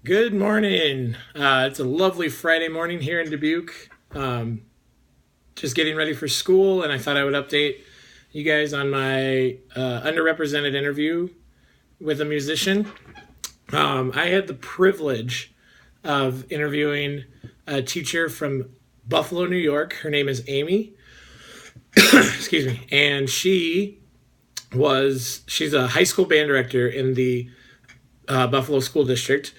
Good morning. It's a lovely Friday morning here in Dubuque. Just getting ready for school, and I thought I would update you guys on my underrepresented interview with a musician. I had the privilege of interviewing a teacher from Buffalo, New York. Her name is Amy. Excuse me. And she's a high school band director in the Buffalo School District.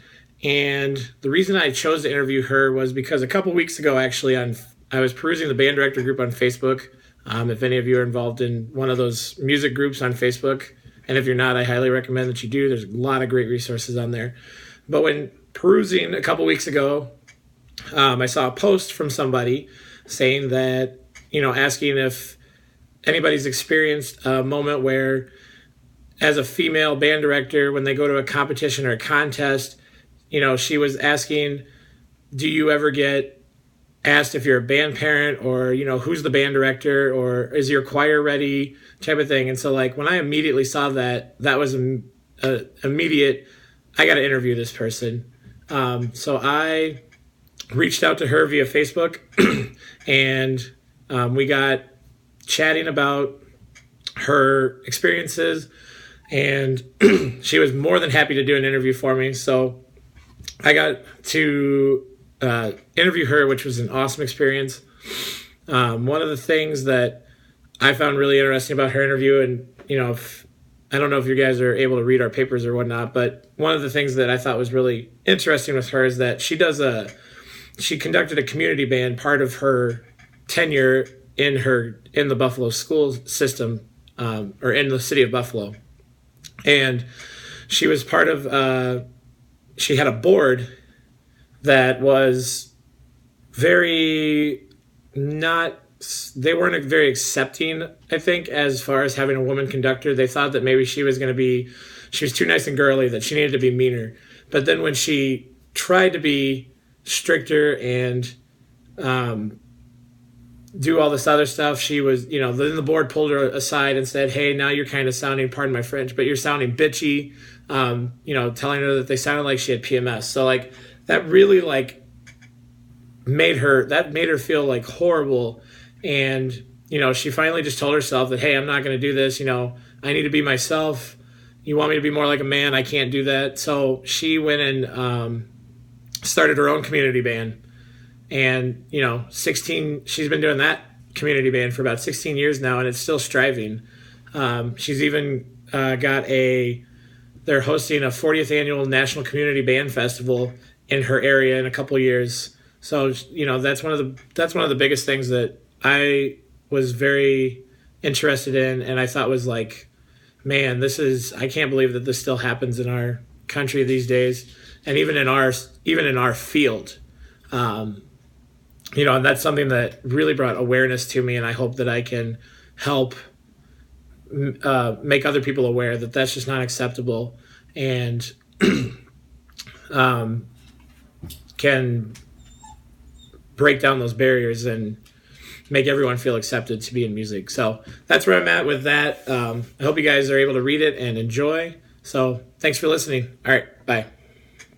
And the reason I chose to interview her was because a couple weeks ago, actually, I was perusing the band director group on Facebook. If any of you are involved in one of those music groups on Facebook, and if you're not, I highly recommend that you do. There's a lot of great resources on there. But when perusing a couple weeks ago, I saw a post from somebody saying that, asking if anybody's experienced a moment where, as a female band director, when they go to a competition or a contest, she was asking, do you ever get asked if you're a band parent, or, who's the band director, or is your choir ready, type of thing. And so, like, when I immediately saw that was immediate, I got to interview this person. So I reached out to her via Facebook and we got chatting about her experiences, and she was more than happy to do an interview for me. So I got to interview her, which was an awesome experience. One of the things that I found really interesting about her interview, and I don't know if you guys are able to read our papers or whatnot, but one of the things that I thought was really interesting with her is that she conducted a community band part of her tenure in the Buffalo school system, or in the city of Buffalo. And she was part of, she had a board that was very not, they weren't very accepting, I think, as far as having a woman conductor. They thought that maybe she was too nice and girly, that she needed to be meaner. But then when she tried to be stricter and do all this other stuff, she was, then the board pulled her aside and said, hey, now you're kind of sounding, pardon my French, but you're sounding bitchy, telling her that they sounded like she had PMS. So, like, that really, like, made her feel like horrible. And, she finally just told herself that, hey, I'm not going to do this. I need to be myself. You want me to be more like a man? I can't do that. So she went and started her own community band. And, she's been doing that community band for about 16 years now, and it's still striving. She's even they're hosting a 40th annual National Community Band Festival in her area in a couple years. So, that's one of the biggest things that I was very interested in, and I thought was like, man, I can't believe that this still happens in our country these days, and even in our field. And that's something that really brought awareness to me, and I hope that I can help make other people aware that that's just not acceptable, and can break down those barriers and make everyone feel accepted to be in music. So that's where I'm at with that. I hope you guys are able to read it and enjoy. So thanks for listening. All right, bye.